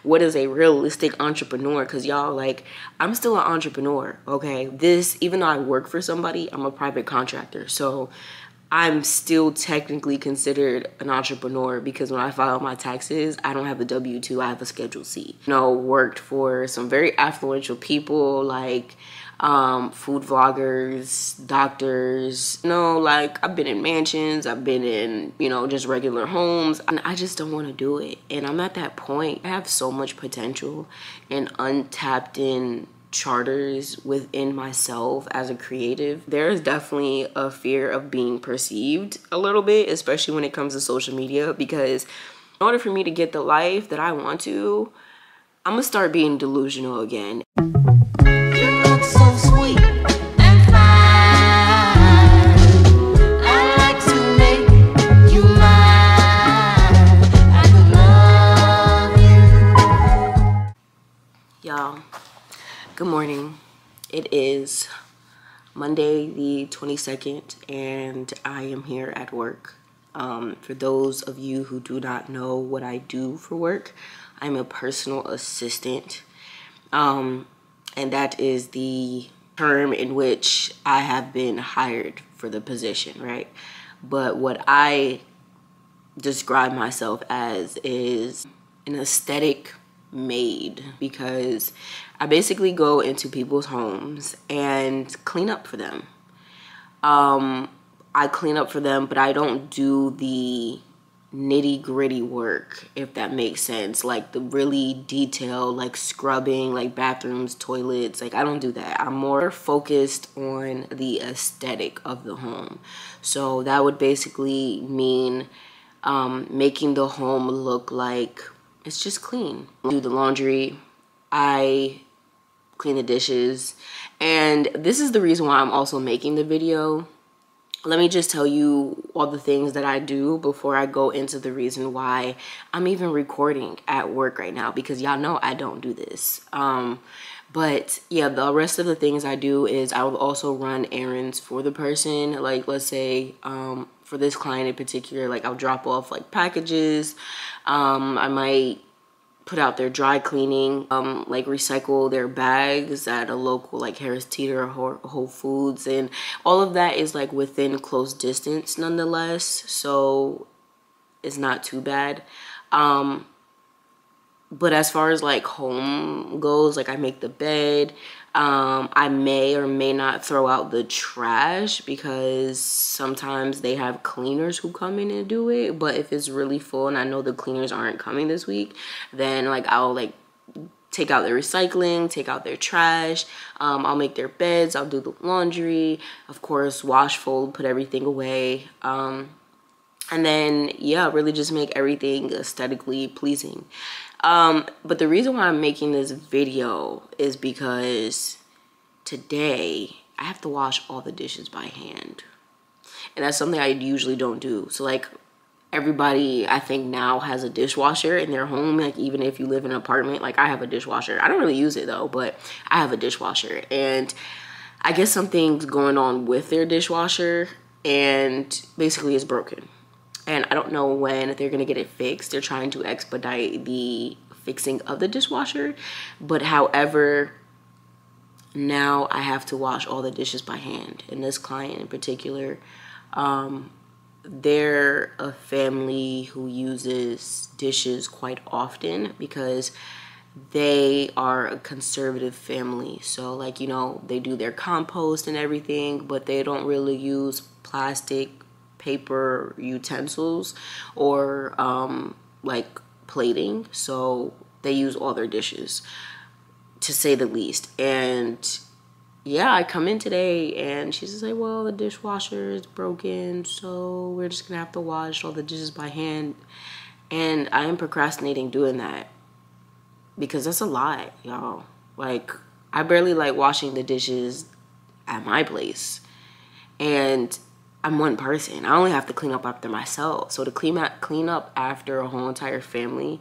what is a realistic entrepreneur, because y'all, like, I'm still an entrepreneur, okay? Even though I work for somebody, I'm a private contractor, so I'm still technically considered an entrepreneur because when I file my taxes, I don't have a W-2, I have a Schedule C. Worked for some very affluential people like food vloggers, doctors. Like, I've been in mansions, I've been in, just regular homes, and I just don't want to do it. And I'm at that point. I have so much potential and untapped in charters within myself as a creative. There is definitely a fear of being perceived a little bit, especially when it comes to social media, because in order for me to get the life that I want to, I'm gonna start being delusional again. You look so sweet and fine. I like to make you mine. I could love you. Y'all, good morning. It is Monday the 22nd and I am here at work. For those of you who do not know what I do for work, I'm a personal assistant. And that is the term in which I have been hired for the position, right? But what I describe myself as is an aesthetic maid, because I basically go into people's homes and clean up for them. I clean up for them, but I don't do the nitty-gritty work, if that makes sense, like the really detailed, like scrubbing, like bathrooms, toilets. Like, I don't do that. I'm more focused on the aesthetic of the home. So that would basically mean making the home look like it's just clean. Do the laundry, I clean the dishes, and this is the reason why I'm also making the video. Let me just tell you all the things that I do before I go into the reason why I'm even recording at work right now, because y'all know I don't do this. But yeah, the rest of the things I do is I will also run errands for the person. Like, let's say for this client in particular, like, I'll drop off like packages. I might put out their dry cleaning, like recycle their bags at a local like Harris Teeter or Whole Foods, and all of that is like within close distance nonetheless, so it's not too bad. But as far as like home goes, like, I make the bed. I may or may not throw out the trash because sometimes they have cleaners who come in and do it. But if it's really full and I know the cleaners aren't coming this week, then like I'll like take out their recycling, take out their trash. I'll make their beds. I'll do the laundry, of course, wash, fold, put everything away. And then, yeah, really just make everything aesthetically pleasing. But the reason why I'm making this video is because today I have to wash all the dishes by hand. And that's something I usually don't do. So like, everybody I think now has a dishwasher in their home. Like, even if you live in an apartment, like, I have a dishwasher. I don't really use it though, but I have a dishwasher. And I guess something's going on with their dishwasher and basically it's broken. And I don't know when they're gonna get it fixed. They're trying to expedite the fixing of the dishwasher. But however, now I have to wash all the dishes by hand. And this client in particular, they're a family who uses dishes quite often because they are a conservative family. So like, they do their compost and everything, but they don't really use plastic, paper utensils or like plating. So they use all their dishes, to say the least. And yeah, I come in today and she's just like, well, the dishwasher is broken, so we're just gonna have to wash all the dishes by hand. And I am procrastinating doing that because that's a lot, y'all. Like, I barely like washing the dishes at my place, and I'm one person. I only have to clean up after myself. So to clean up after a whole entire family,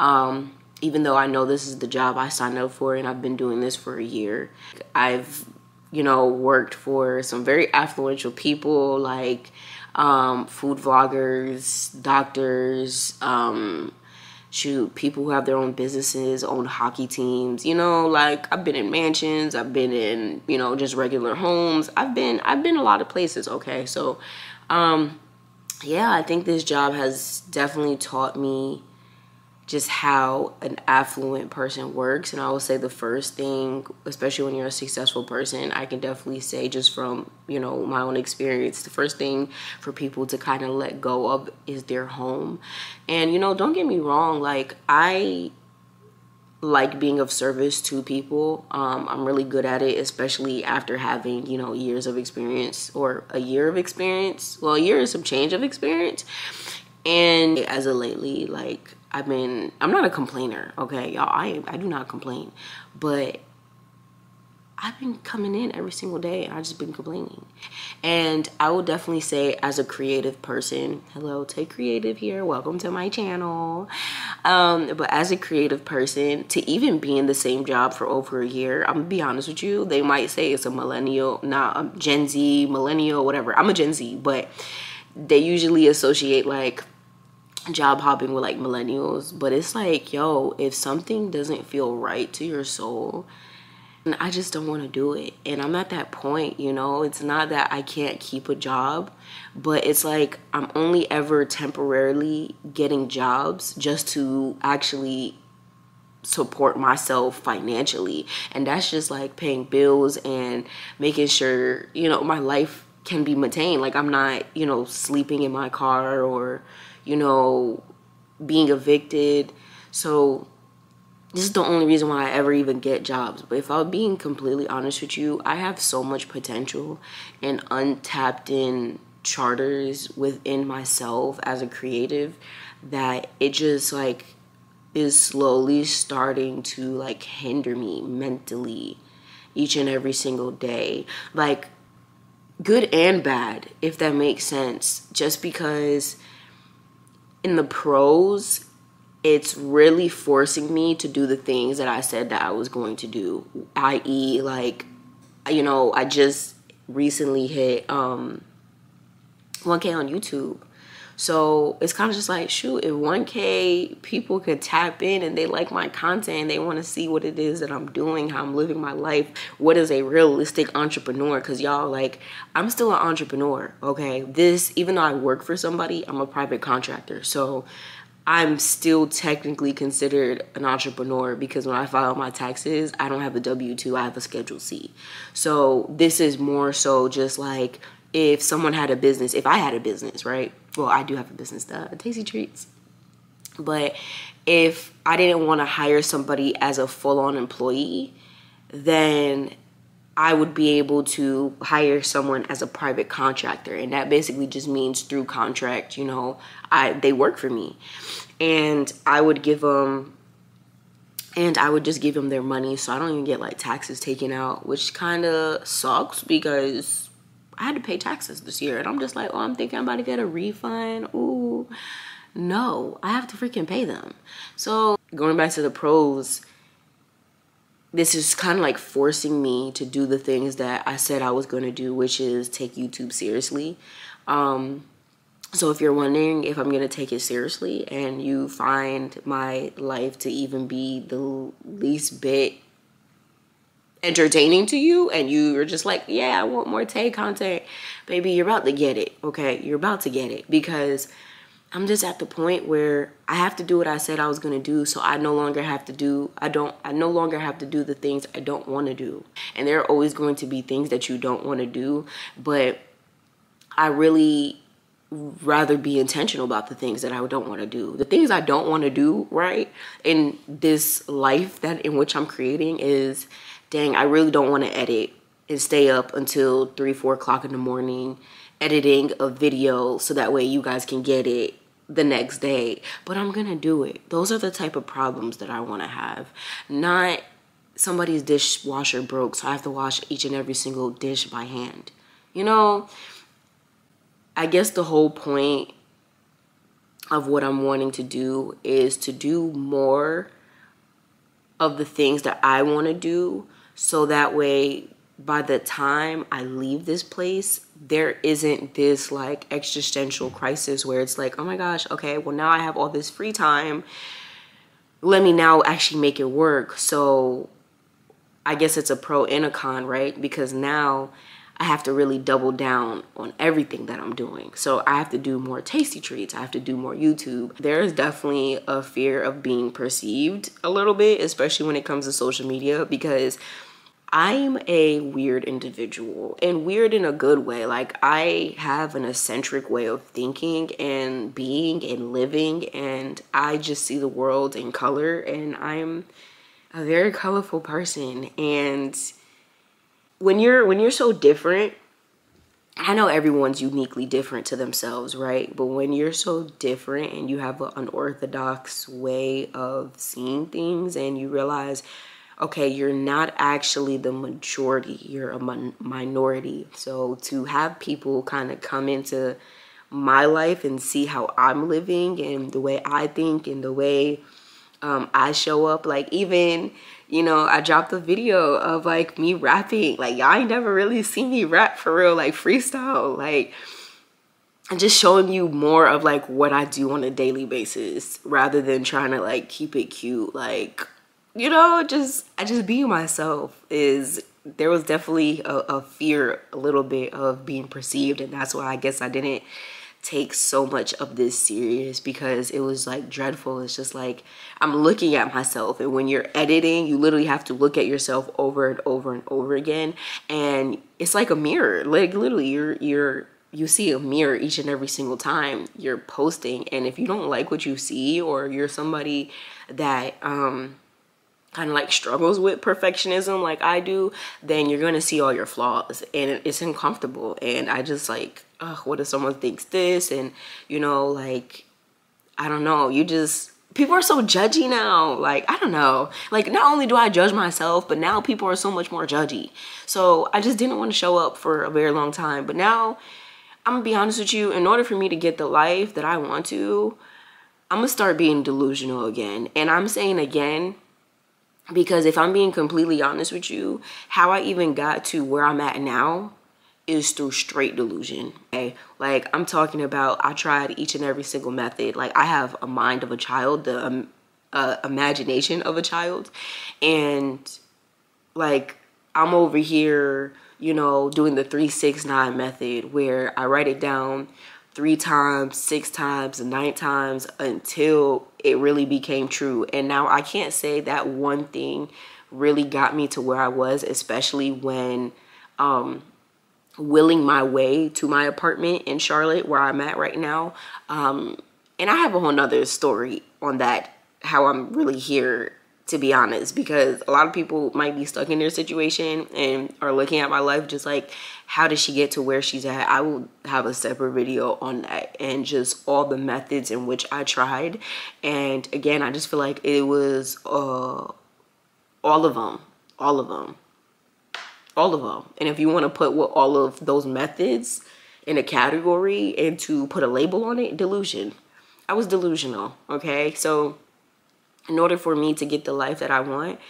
even though I know this is the job I signed up for and I've been doing this for a year, I've, worked for some very affluential people like food vloggers, doctors, shoot, people who have their own businesses, own hockey teams, you know, like I've been in mansions, I've been in, you know, just regular homes. I've been a lot of places, okay? So, yeah, I think this job has definitely taught me just how an affluent person works. And I will say the first thing, especially when you're a successful person, I can definitely say just from, you know, my own experience, the first thing for people to kind of let go of is their home. And, you know, don't get me wrong, like I like being of service to people. I'm really good at it, especially after having, you know, years of experience, or a year of experience. Well, a year is some change of experience. And as of lately, like I'm not a complainer, okay, y'all. I do not complain, but I've been coming in every single day and I've just been complaining. And I will definitely say, as a creative person, hello, Tay Creative here, welcome to my channel. But as a creative person, to even be in the same job for over a year, I'm gonna be honest with you, they might say it's a millennial, not Gen Z, millennial, whatever. I'm a Gen Z, but they usually associate like job hopping with like millennials. But it's like, yo, if something doesn't feel right to your soul, and I just don't want to do it. And I'm at that point, you know, it's not that I can't keep a job, but it's like I'm only ever temporarily getting jobs just to actually support myself financially. And that's just like paying bills and making sure, you know, my life can be maintained. Like I'm not, you know, sleeping in my car or, you know, being evicted. So this is the only reason why I ever even get jobs. But if I'm being completely honest with you, I have so much potential and untapped in charters within myself as a creative that it just like is slowly starting to like hinder me mentally each and every single day. Like good and bad, if that makes sense. Just because in the pros, it's really forcing me to do the things that I said that I was going to do, i.e. like, you know, I just recently hit 1K on YouTube. So it's kind of just like, shoot, if 1K people could tap in and they like my content and they want to see what it is that I'm doing, how I'm living my life, what is a realistic entrepreneur? Because y'all, like, I'm still an entrepreneur, okay? Even though I work for somebody, I'm a private contractor. So I'm still technically considered an entrepreneur because when I file my taxes, I don't have a W-2, I have a Schedule C. So this is more so just like if someone had a business, if I had a business, right? Well, I do have a business, Tasty Treats. But if I didn't want to hire somebody as a full-on employee, then I would be able to hire someone as a private contractor. And that basically just means through contract, you know, they work for me. And I would give them, and I would just give them their money. So I don't even get like taxes taken out, which kind of sucks because I had to pay taxes this year. And I'm just like, oh, I'm thinking I'm about to get a refund. Ooh, no, I have to freaking pay them. So going back to the pros, this is kind of like forcing me to do the things that I said I was going to do, which is take YouTube seriously. So if you're wondering if I'm going to take it seriously and you find my life to even be the least bit entertaining to you and you're just like, yeah, I want more Tay content, baby, you're about to get it, okay? You're about to get it because I'm just at the point where I have to do what I said I was going to do. So I no longer have to do the things I don't want to do. And there are always going to be things that you don't want to do, but I really rather be intentional about the things that I don't want to do. The things I don't want to do, right, in this life that in which I'm creating is, dang, I really don't want to edit and stay up until 3-4 o'clock in the morning editing a video so that way you guys can get it the next day. But I'm gonna do it. Those are the type of problems that I want to have. Not somebody's dishwasher broke so I have to wash each and every single dish by hand. You know, I guess the whole point of what I'm wanting to do is to do more of the things that I want to do so that way by the time I leave this place, there isn't this like existential crisis where it's like, oh my gosh, okay, well now I have all this free time let me now actually make it work. So I guess it's a pro and a con, right? Because now I have to really double down on everything that I'm doing. So I have to do more tasty treats. I have to do more YouTube. There is definitely a fear of being perceived a little bit, especially when it comes to social media, because I'm a weird individual, and weird in a good way. Like, I have an eccentric way of thinking and being and living, and I just see the world in color, and I'm a very colorful person. And when you're so different, I know everyone's uniquely different to themselves, right? But when you're so different and you have an unorthodox way of seeing things, and you realize, okay, you're not actually the majority, you're a minority. So to have people kind of come into my life and see how I'm living and the way I think and the way I show up, like, even, you know, I dropped a video of like me rapping. Like, y'all ain't never really seen me rap for real, like freestyle, like, and just showing you more of like what I do on a daily basis rather than trying to like keep it cute. Like, you know, I just being myself. Is there was definitely a fear a little bit of being perceived, and that's why I guess I didn't take so much of this serious, because it was like dreadful. It's just like I'm looking at myself, and when you're editing, you literally have to look at yourself over and over and over again, and it's like a mirror. Like, literally you see a mirror each and every single time you're posting, and if you don't like what you see, or you're somebody that kind of like struggles with perfectionism like I do, then you're gonna see all your flaws, and it's uncomfortable. And I just like, what if someone thinks this? And, you know, like, I don't know, people are so judgy now. Like, I don't know, like, not only do I judge myself, but now people are so much more judgy. So I just didn't want to show up for a very long time. But now, I'm gonna be honest with you, in order for me to get the life that I want to, I'm gonna start being delusional again. And I'm saying again, because if I'm being completely honest with you, how I even got to where I'm at now is through straight delusion. Okay? Like, I'm talking about, I tried each and every single method. Like, I have a mind of a child, the imagination of a child. And like, I'm over here, you know, doing the 3-6-9 method, where I write it down 3 times, 6 times, 9 times until it really became true. And now I can't say that one thing really got me to where I was, especially when willing my way to my apartment in Charlotte, where I'm at right now. And I have a whole nother story on that, how I'm really here, to be honest, because a lot of people might be stuck in their situation and are looking at my life just like, how did she get to where she's at? I will have a separate video on that, and just all the methods in which I tried. And again, I just feel like it was all of them. And if you want to put what all of those methods in a category and to put a label on it, delusion. I was delusional, okay? So in order for me to get the life that I want,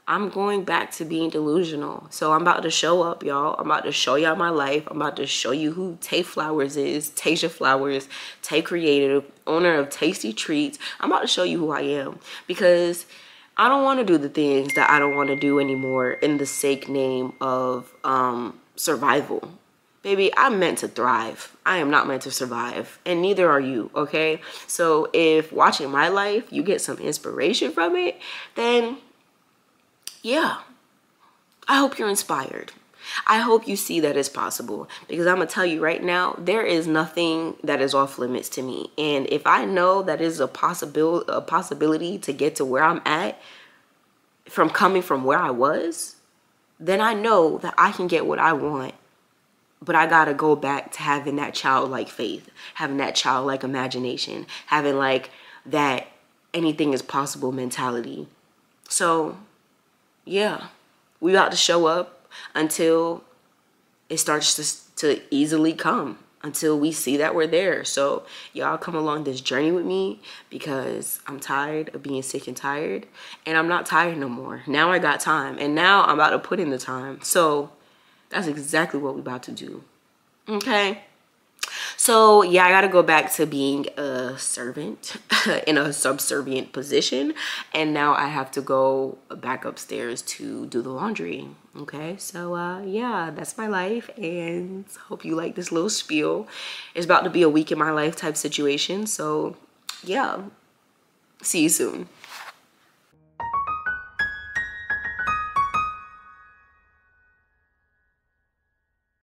I'm going back to being delusional. So I'm about to show up, y'all. I'm about to show y'all my life. I'm about to show you who Tay Flowers is. Tasia Flowers, Tay Creative, owner of Tasty Treats. I'm about to show you who I am, because I don't want to do the things that I don't want to do anymore in the sake name of survival. Baby, I'm meant to thrive. I am not meant to survive, and neither are you, okay? So if watching my life, you get some inspiration from it, then yeah, I hope you're inspired. I hope you see that it's possible, because I'm gonna tell you right now, there is nothing that is off limits to me. And if I know that is a possibility to get to where I'm at from coming from where I was, then I know that I can get what I want. But I gotta go back to having that childlike faith, having that childlike imagination, having like that anything is possible mentality. So yeah, we about to show up until it starts to easily come, until we see that we're there. So y'all come along this journey with me, because I'm tired of being sick and tired, and I'm not tired no more. Now I got time, and now I'm about to put in the time. So that's exactly what we're about to do. Okay? So yeah, I gotta go back to being a servant in a subservient position, and now I have to go back upstairs to do the laundry. Okay, so yeah, that's my life, and hope you like this little spiel. It's about to be a week in my life type situation, so yeah, see you soon.